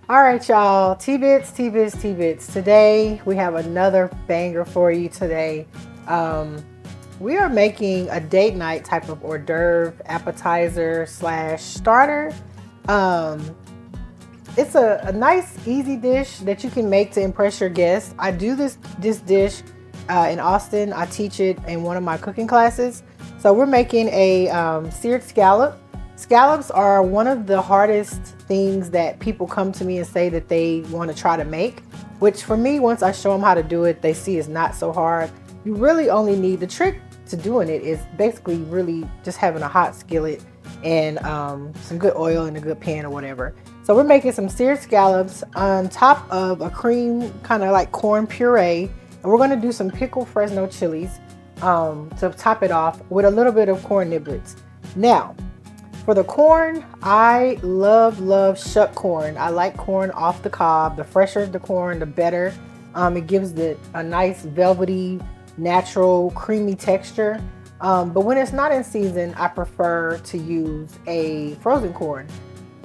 All right, y'all. T-bits, T-bits, T-bits. Today we have another banger for you today. Um, we are making a date night type of hors d'oeuvre appetizer slash starter. Um, it's a nice, easy dish that you can make to impress your guests. I do this dish in Austin. I teach it in one of my cooking classes. So we're making a seared scallop. Scallops are one of the hardest things that people come to me and say that they want to try to make, which for me, once I show them how to do it, they see it's not so hard. You really only need, the trick to doing it is basically really just having a hot skillet and some good oil in a good pan or whatever. So we're making some seared scallops on top of a cream, kind of like corn puree. And we're going to do some pickled Fresno chilies to top it off with a little bit of corn niblets. Now, for the corn, I love shuck corn. I like corn off the cob. The fresher the corn, the better. It gives it a nice velvety, natural, creamy texture. But when it's not in season, I prefer to use a frozen corn.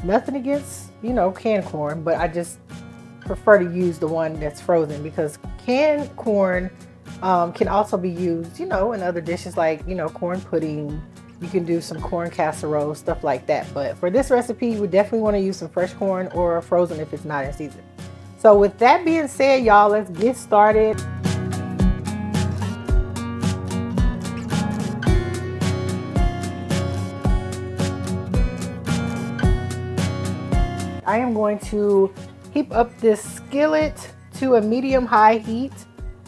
Nothing against, canned corn, but I just prefer to use the one that's frozen because canned corn can also be used, in other dishes like, corn pudding. You can do some corn casserole, stuff like that. But for this recipe, you would definitely want to use some fresh corn or frozen if it's not in season. So with that being said, y'all, let's get started. I am going to heat up this skillet to a medium-high heat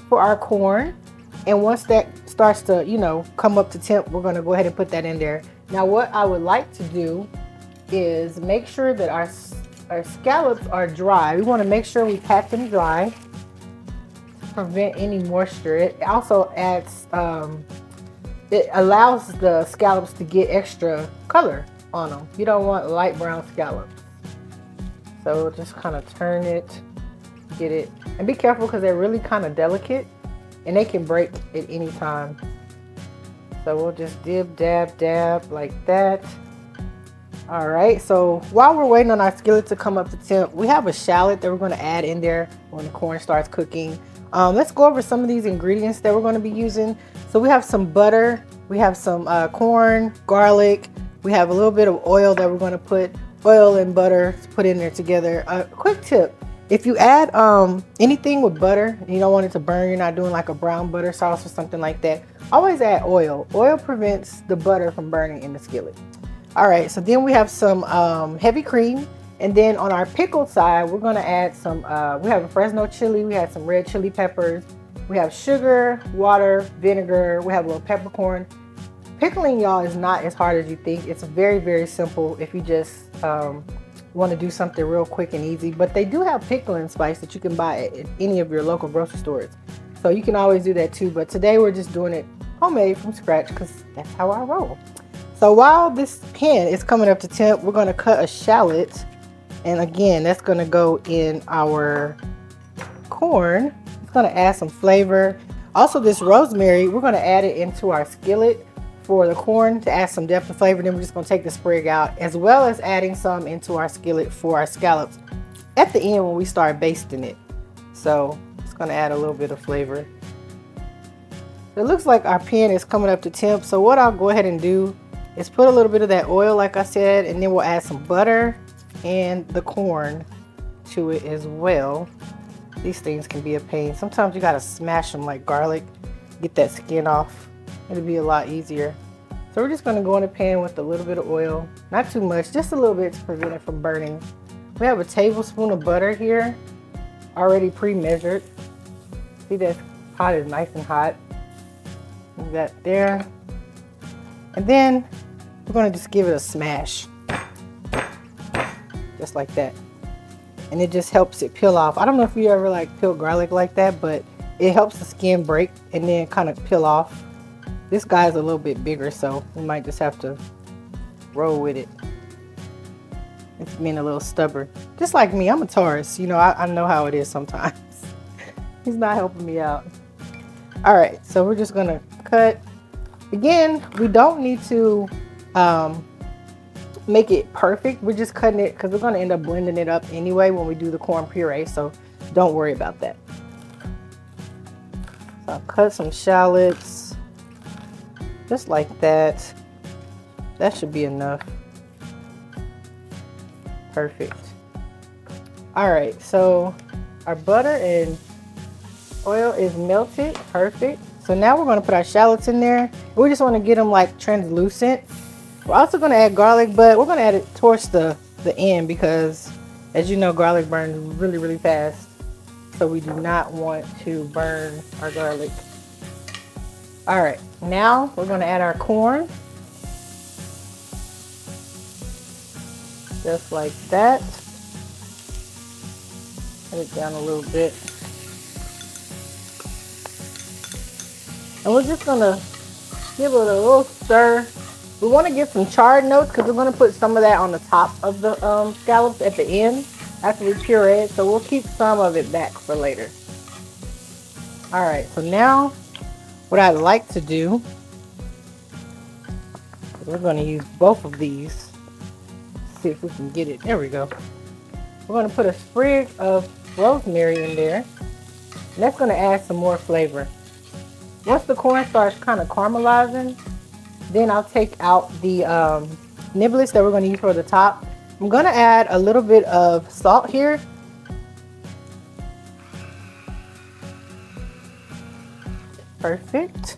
for our corn. And once that starts to, come up to temp, we're going to go ahead and put that in there. Now, what I would like to do is make sure that our scallops are dry. We want to make sure we pat them dry to prevent any moisture. It also adds, it allows the scallops to get extra color on them. You don't want light brown scallops. So just kind of turn it, get it, and be careful because they're really kind of delicate and they can break at any time. So we'll just dib, dab, dab like that. All right, so while we're waiting on our skillet to come up to temp, we have a shallot that we're going to add in there when the corn starts cooking. Let's go over some of these ingredients that we're going to be using. So we have some butter, we have some corn, garlic, we have a little bit of oil that we're going to put, oil and butter to put in there together. A quick tip. If you add anything with butter and you don't want it to burn, you're not doing like a brown butter sauce or something like that, always add oil. Oil prevents the butter from burning in the skillet. All right, so then we have some heavy cream. And then on our pickled side, we're gonna add some, we have a Fresno chili, we have some red chili peppers, we have sugar, water, vinegar, we have a little peppercorn. Pickling, y'all, is not as hard as you think. It's very, very simple if you just want to do something real quick and easy. But they do have pickling spice that you can buy at any of your local grocery stores. So you can always do that too. But today we're just doing it homemade from scratch because that's how I roll. So while this pan is coming up to temp, we're going to cut a shallot. And again, that's going to go in our corn. It's going to add some flavor. Also, this rosemary, we're going to add it into our skillet for the corn to add some depth and flavor. Then we're just going to take the sprig out, as well as adding some into our skillet for our scallops at the end when we start basting it. So it's going to add a little bit of flavor. It looks like our pan is coming up to temp. So what I'll go ahead and do is put a little bit of that oil, like I said, and then we'll add some butter and the corn to it as well. These things can be a pain. Sometimes you got to smash them like garlic, get that skin off. It'll be a lot easier. So we're just going to go in a pan with a little bit of oil, not too much, just a little bit to prevent it from burning. We have a tablespoon of butter here, already pre-measured. See, that pot is nice and hot. Leave that there. And then we're going to just give it a smash, just like that. And it just helps it peel off. I don't know if you ever like peel garlic like that, but it helps the skin break and then kind of peel off. This guy's a little bit bigger, so we might just have to roll with it. It's being a little stubborn. Just like me, I'm a Taurus. I know how it is sometimes. He's not helping me out. All right, so we're just gonna cut. Again, we don't need to make it perfect. We're just cutting it because we're going to end up blending it up anyway when we do the corn puree, so don't worry about that. So I'll cut some shallots just like that. That should be enough. Perfect. All right, so our butter and oil is melted. Perfect. So now we're going to put our shallots in there. We just want to get them like translucent. We're also going to add garlic, but we're going to add it towards the end because, as you know, garlic burns really, really fast. So we do not want to burn our garlic. All right, now we're going to add our corn. Just like that. Put it down a little bit. And we're just going to give it a little stir. We want to get some charred notes because we're going to put some of that on the top of the scallops at the end after we puree it. So we'll keep some of it back for later. All right, so now what I'd like to do is we're going to use both of these. See if we can get it. There we go. We're going to put a sprig of rosemary in there. And that's going to add some more flavor. Once the corn starts kind of caramelizing, then I'll take out the niblets that we're going to use for the top. I'm going to add a little bit of salt here. Perfect.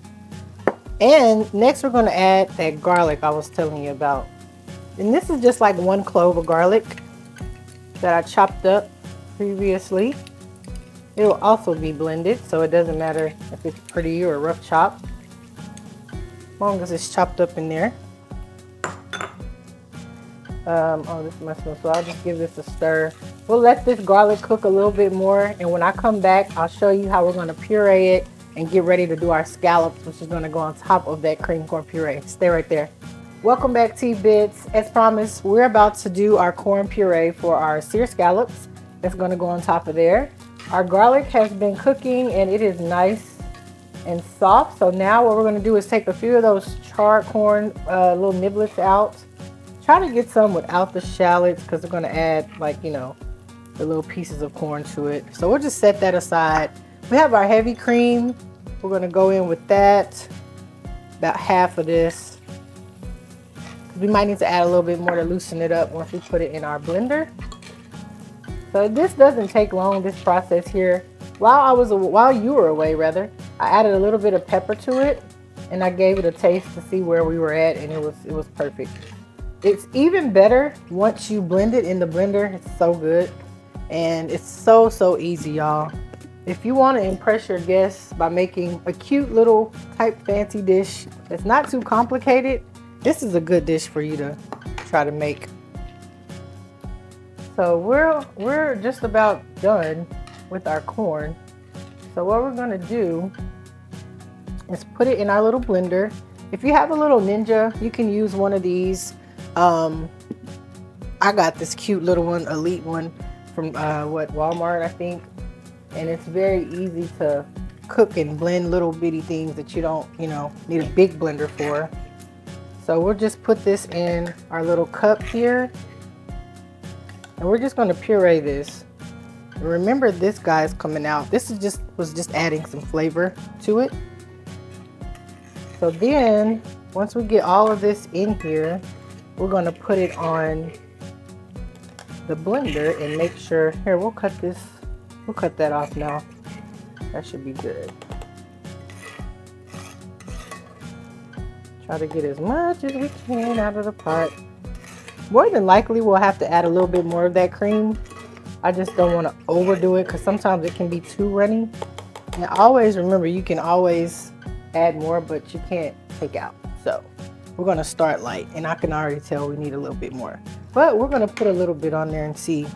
And next we're going to add that garlic I was telling you about. And this is just like 1 clove of garlic that I chopped up previously. It will also be blended, so it doesn't matter if it's pretty or rough chop, as long as it's chopped up in there. Oh, this must smell, so I'll just give this a stir. We'll let this garlic cook a little bit more, and when I come back, I'll show you how we're going to puree it and get ready to do our scallops, which is going to go on top of that cream corn puree. Stay right there. Welcome back, T-Bits. As promised, we're about to do our corn puree for our seared scallops. That's going to go on top of there. Our garlic has been cooking and it is nice and soft. So now what we're going to do is take a few of those charred corn little niblets out. Try to get some without the shallots because we're going to add, like, you know, the little pieces of corn to it. So we'll just set that aside. We have our heavy cream. We're going to go in with that, about half of this. We might need to add a little bit more to loosen it up once we put it in our blender. So this doesn't take long, this process here. While you were away, rather, I added a little bit of pepper to it, and I gave it a taste to see where we were at, and it was perfect. It's even better once you blend it in the blender. It's so good, and it's so easy, y'all. If you want to impress your guests by making a cute little type fancy dish that's not too complicated, this is a good dish for you to try to make. So we're just about done with our corn. So what we're gonna do is put it in our little blender. If you have a little Ninja, you can use one of these. I got this cute little one, Elite one from Walmart, I think. And it's very easy to cook and blend little bitty things that you don't, need a big blender for. So we'll just put this in our little cup here. And we're just going to puree this. And remember, this guy's coming out. This is was just adding some flavor to it. So then, once we get all of this in here, we're going to put it on the blender and make sure. Here, we'll cut that off now. That should be good. Try to get as much as we can out of the pot. More than likely, we'll have to add a little bit more of that cream. I just don't want to overdo it because sometimes it can be too runny. And always remember, you can always add more, but you can't take out. So we're going to start light, and I can already tell we need a little bit more. But we're going to put a little bit on there and see.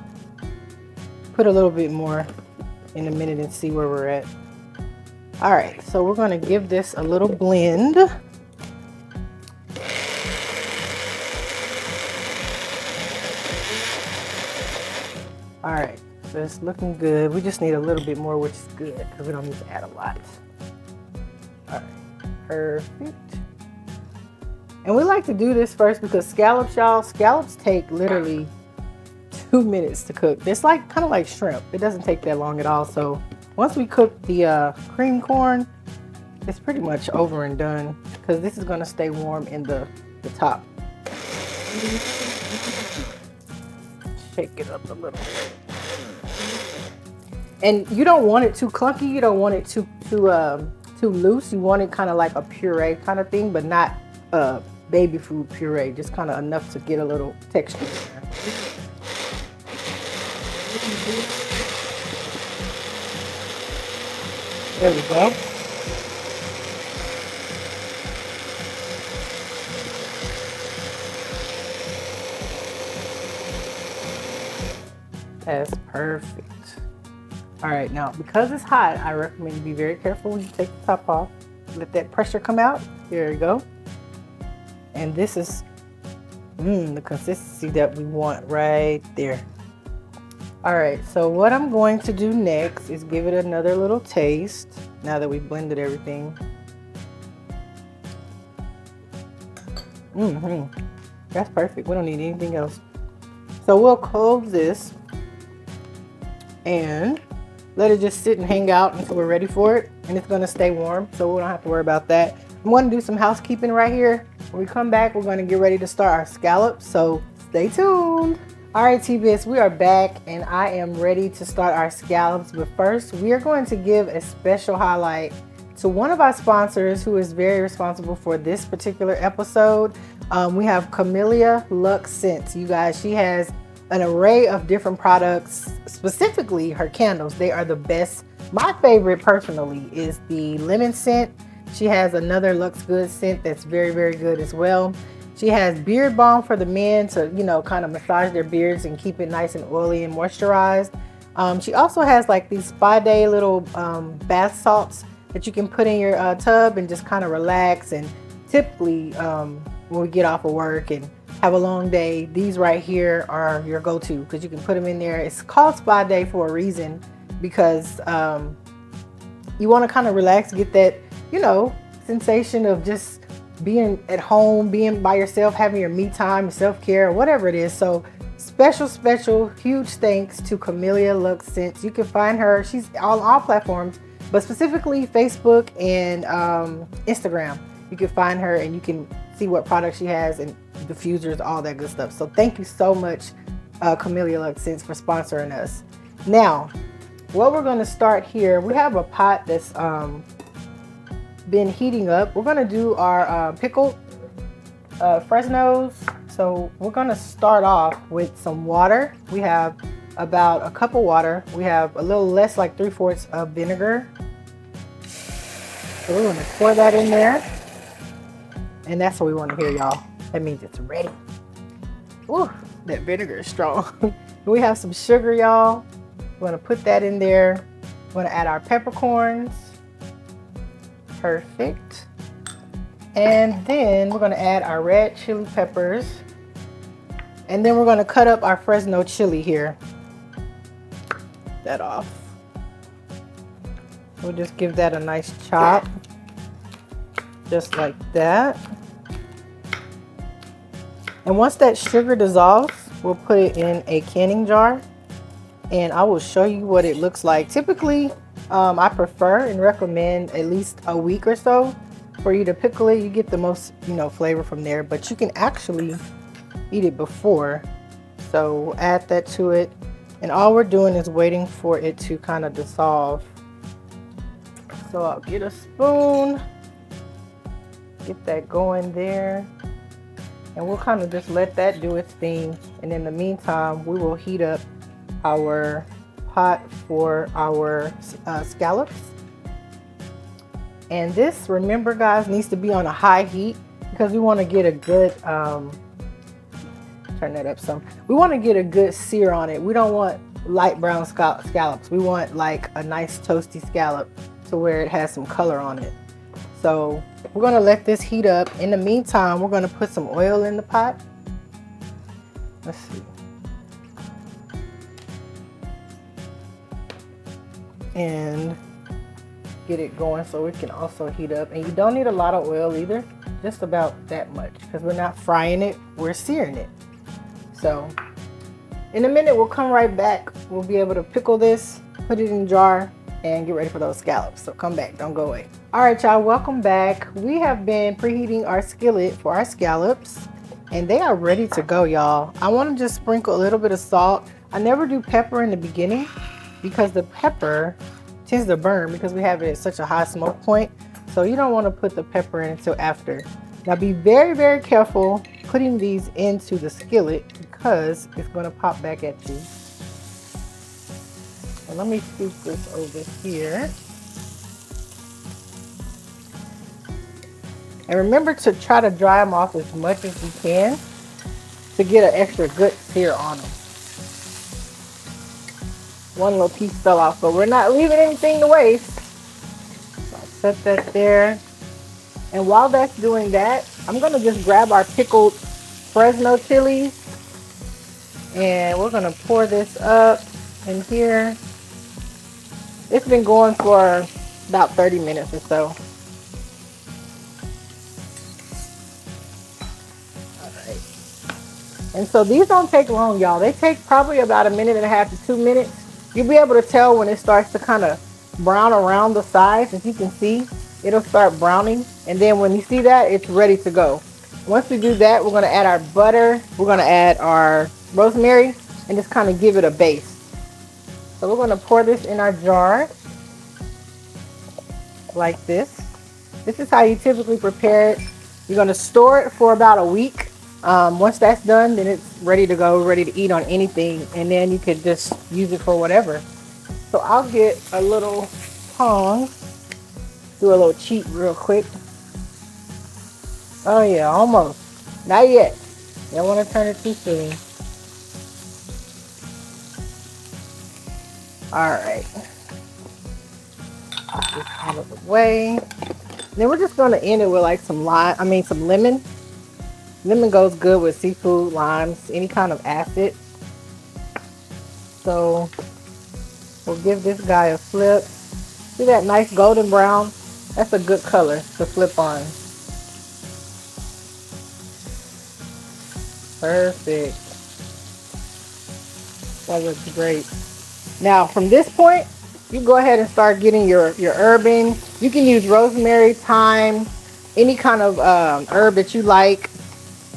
Put a little bit more in a minute and see where we're at. All right, so we're going to give this a little blend. All right, so it's looking good. We just need a little bit more, which is good because we don't need to add a lot. All right, perfect. And we like to do this first because scallops, y'all, scallops take literally 2 minutes to cook. It's like kind of like shrimp. It doesn't take that long at all. So once we cook the cream corn, it's pretty much over and done because this is going to stay warm in the top. Shake it up a little bit. And you don't want it too clunky. You don't want it too loose. You want it kind of like a puree kind of thing, but not baby food puree. Just kind of enough to get a little texture in there. There we go. That's perfect. All right, now because it's hot, I recommend you be very careful when you take the top off. Let that pressure come out. There you go. And this is the consistency that we want right there. All right, so what I'm going to do next is give it another little taste now that we've blended everything. That's perfect. We don't need anything else. So we'll close this and let it just sit and hang out until we're ready for it. And it's gonna stay warm, so we don't have to worry about that. I'm gonna do some housekeeping right here. When we come back, we're gonna get ready to start our scallops, so stay tuned. All right, T-Bits, we are back and I am ready to start our scallops. But first, we are going to give a special highlight to one of our sponsors who is very responsible for this particular episode. We have Camellia Luxe Scents. You guys, she has an array of different products, specifically her candles. They are the best. My favorite personally is the lemon scent. She has another Lux Good scent that's very, very good as well. She has beard balm for the men to, you know, kind of massage their beards and keep it nice and oily and moisturized. She also has like these spa day little bath salts that you can put in your tub and just kind of relax. And typically when we get off of work and have a long day, these right here are your go-to because you can put them in there. It's called spa day for a reason because you want to kind of relax, get that, you know, sensation of just being at home, being by yourself, having your me time, self-care, whatever it is. So special huge thanks to Camellia Luxe Scents. You can find her, she's on all platforms, but specifically Facebook and Instagram. You can find her and you can see what products she has and diffusers, all that good stuff. So thank you so much, Camellia Luxe Scents, for sponsoring us. Now, what we're going to start here, we have a pot that's been heating up. We're going to do our pickled Fresnos. So we're going to start off with some water. We have about a cup of water. We have a little less, like 3/4 of vinegar. So we're going to pour that in there. And that's what we want to hear, y'all. That means it's ready. Ooh, that vinegar is strong. We have some sugar, y'all. We're going to put that in there. We're going to add our peppercorns. Perfect. And then we're going to add our red chili peppers. And then we're going to cut up our Fresno chili here. That off. We'll just give that a nice chop. Just like that. And once that sugar dissolves, we'll put it in a canning jar. And I will show you what it looks like. Typically, I prefer and recommend at least a week or so for you to pickle it. You get the most, you know, flavor from there, but you can actually eat it before. So we'll add that to it. And all we're doing is waiting for it to kind of dissolve. So I'll get a spoon, get that going there. And we'll kind of just let that do its thing. And in the meantime, we will heat up our pot for our scallops. And this, remember guys, needs to be on a high heat because we want to get a good, turn that up some. We want to get a good sear on it. We don't want light brown scallops. We want like a nice toasty scallop to where it has some color on it. So we're going to let this heat up. In the meantime, we're going to put some oil in the pot. Let's see. And get it going so it can also heat up. And you don't need a lot of oil either. just about that much, because we're not frying it, we're searing it. So in a minute, we'll come right back. We'll be able to pickle this, put it in a jar, and get ready for those scallops. So come back, don't go away. All right, y'all, welcome back. We have been preheating our skillet for our scallops, and they are ready to go, y'all. I want to just sprinkle a little bit of salt. I never do pepper in the beginning because the pepper tends to burn because we have it at such a high smoke point. So you don't want to put the pepper in until after. Now be very, very careful putting these into the skillet because it's going to pop back at you. So let me scoop this over here. And remember to try to dry them off as much as you can to get an extra good sear on them. One little piece fell off, but we're not leaving anything to waste. So I'll set that there. And while that's doing that, I'm going to just grab our pickled Fresno chilies. And we're going to pour this up in here. It's been going for about 30 minutes or so. And so these don't take long, y'all. They take probably about 1.5 to 2 minutes. You'll be able to tell when it starts to kind of brown around the sides. As you can see, it'll start browning. And then when you see that, it's ready to go. Once we do that, we're going to add our butter. We're going to add our rosemary and just kind of give it a base. So we're going to pour this in our jar like this. This is how you typically prepare it. You're going to store it for about a week. Once that's done, then it's ready to go, ready to eat on anything, and then you could just use it for whatever. So I'll get a little tongs, do a little cheat real quick. Oh yeah, almost. Not yet. You don't want to turn it too soon. Alright. Put this out of the way. Then we're just going to end it with like some lemon. Lemon goes good with seafood, limes, any kind of acid. So we'll give this guy a flip. See that nice golden brown? That's a good color to flip on. Perfect. That looks great. Now from this point, you go ahead and start getting your herb in. You can use rosemary, thyme, any kind of herb that you like.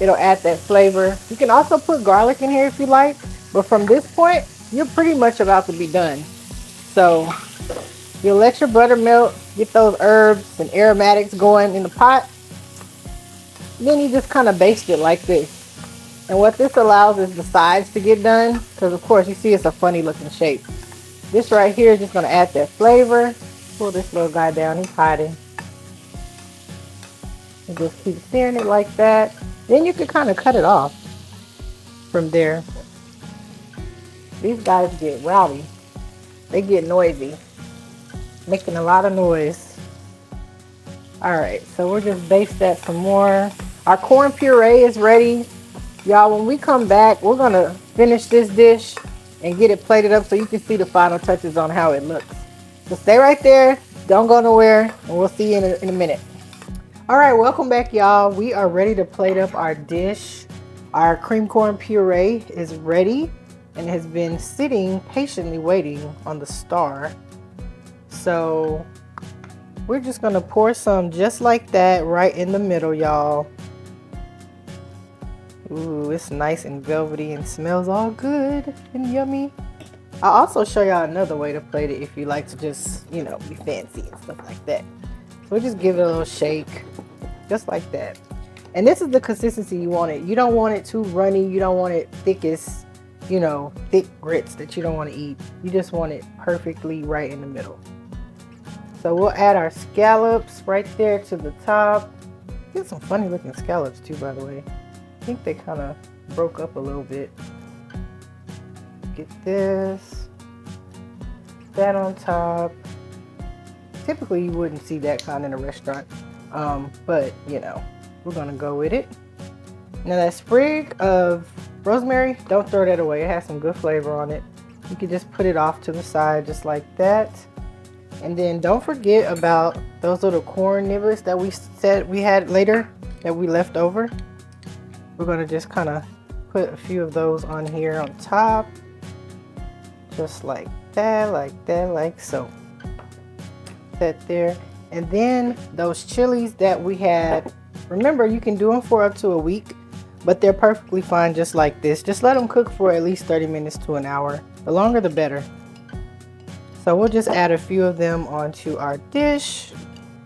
It'll add that flavor. You can also put garlic in here if you like, but from this point, you're pretty much about to be done. So you'll let your butter melt, get those herbs and aromatics going in the pot. Then you just kind of baste it like this. And what this allows is the sides to get done, because of course you see it's a funny looking shape. This right here is just going to add that flavor. Pull this little guy down, he's hiding. And just keep searing it like that. Then you can kind of cut it off from there. These guys get rowdy. They get noisy, making a lot of noise. All right, so we'll just baste that some more. Our corn puree is ready. Y'all, when we come back, we're gonna finish this dish and get it plated up so you can see the final touches on how it looks. So stay right there, don't go nowhere, and we'll see you in a minute. All right, welcome back, y'all. We are ready to plate up our dish. Our cream corn puree is ready and has been sitting patiently waiting on the star. So we're just gonna pour some just like that right in the middle, y'all. Ooh, it's nice and velvety and smells all good and yummy. I'll also show y'all another way to plate it if you like to just, you know, be fancy and stuff like that. So we'll just give it a little shake, just like that. And this is the consistency you want it. You don't want it too runny. You don't want it thickest, you know, thick grits that you don't want to eat. You just want it perfectly right in the middle. So we'll add our scallops right there to the top. Get some funny looking scallops too, by the way. I think they kind of broke up a little bit. Get this, that on top. Typically you wouldn't see that kind in a restaurant, but you know, we're gonna go with it. Now that sprig of rosemary, don't throw that away. It has some good flavor on it. You can just put it off to the side just like that. And then don't forget about those little corn niblets that we said we had later. that we left over. We're gonna just kind of put a few of those on here on top. Just like that, like so. That there. And then those chilies that we had, remember you can do them for up to a week, but they're perfectly fine just like this. Just let them cook for at least 30 minutes to an hour. The longer the better. So we'll just add a few of them onto our dish.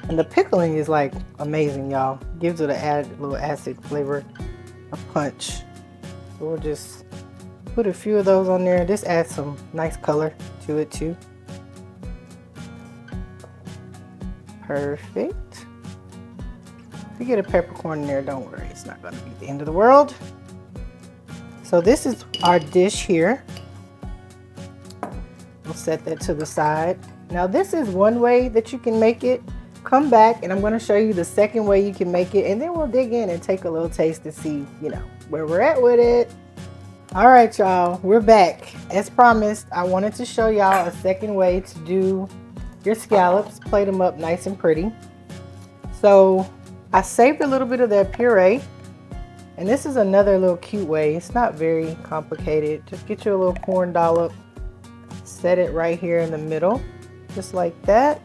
And the pickling is like amazing, y'all. Gives it an added little acid flavor, a punch. So we'll just put a few of those on there. This adds some nice color to it too. Perfect. If you get a peppercorn in there, don't worry. It's not going to be the end of the world. So this is our dish here. We'll set that to the side. Now this is one way that you can make it. Come back and I'm going to show you the second way you can make it. And then we'll dig in and take a little taste to see, you know, where we're at with it. All right, y'all. We're back. As promised, I wanted to show y'all a second way to do your scallops, plate them up nice and pretty. So I saved a little bit of that puree, and this is another little cute way. It's not very complicated. Just get you a little corn dollop, set it right here in the middle, just like that.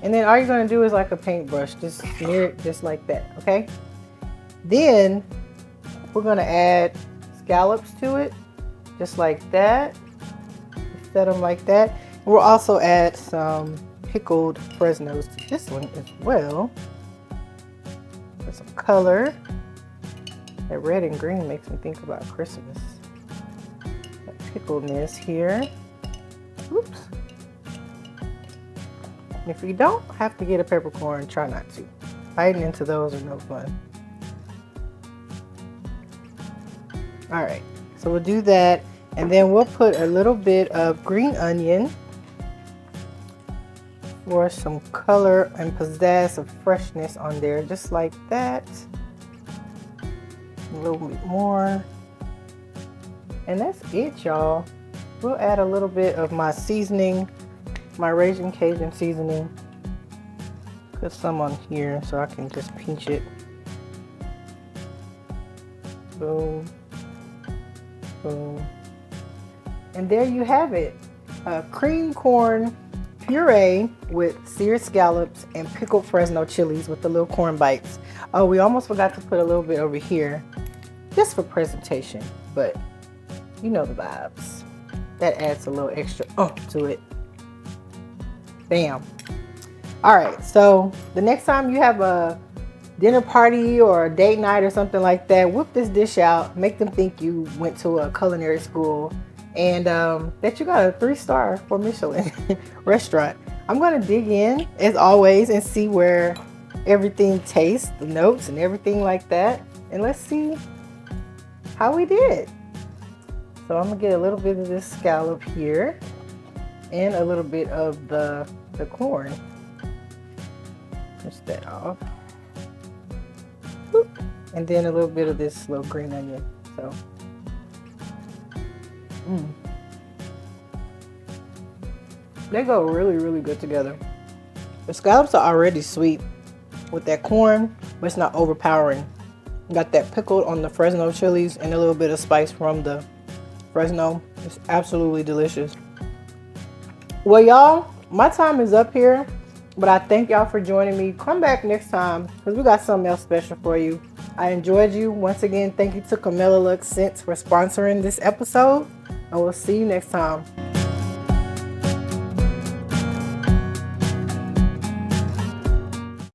And then all you're gonna do is like a paintbrush, just smear it just like that, okay? Then we're gonna add scallops to it, just like that. Set them like that. We'll also add some pickled Fresnos to this one as well. For some color. That red and green makes me think about Christmas. That pickledness here. Oops. If you don't have to get a peppercorn, try not to. Biting into those are no fun. Alright, so we'll do that. And then we'll put a little bit of green onion for some color and pizzazz of freshness on there, just like that. A little bit more. And that's it, y'all. We'll add a little bit of my seasoning, my Raging Cajun seasoning. Put some on here so I can just pinch it. Boom. Boom. And there you have it. Cream corn puree with seared scallops and pickled Fresno chilies with the little corn bites. Oh, we almost forgot to put a little bit over here just for presentation, but you know the vibes. That adds a little extra to it. Bam. All right, so the next time you have a dinner party or a date night or something like that, whip this dish out, make them think you went to a culinary school and that you got a 3-star for Michelin restaurant. I'm gonna dig in as always and see where everything tastes, the notes and everything like that, and let's see how we did. So I'm gonna get a little bit of this scallop here and a little bit of the corn. Push that off. Boop. And then a little bit of this little green onion. So they go really, really good together. The scallops are already sweet with that corn, but it's not overpowering. Got that pickled on the Fresno chilies and a little bit of spice from the Fresno. It's absolutely delicious. Well, y'all, my time is up here, but I thank y'all for joining me. Come back next time because we got something else special for you. I enjoyed you. Once again, thank you to Camilla Lux Scents for sponsoring this episode, and we'll see you next time.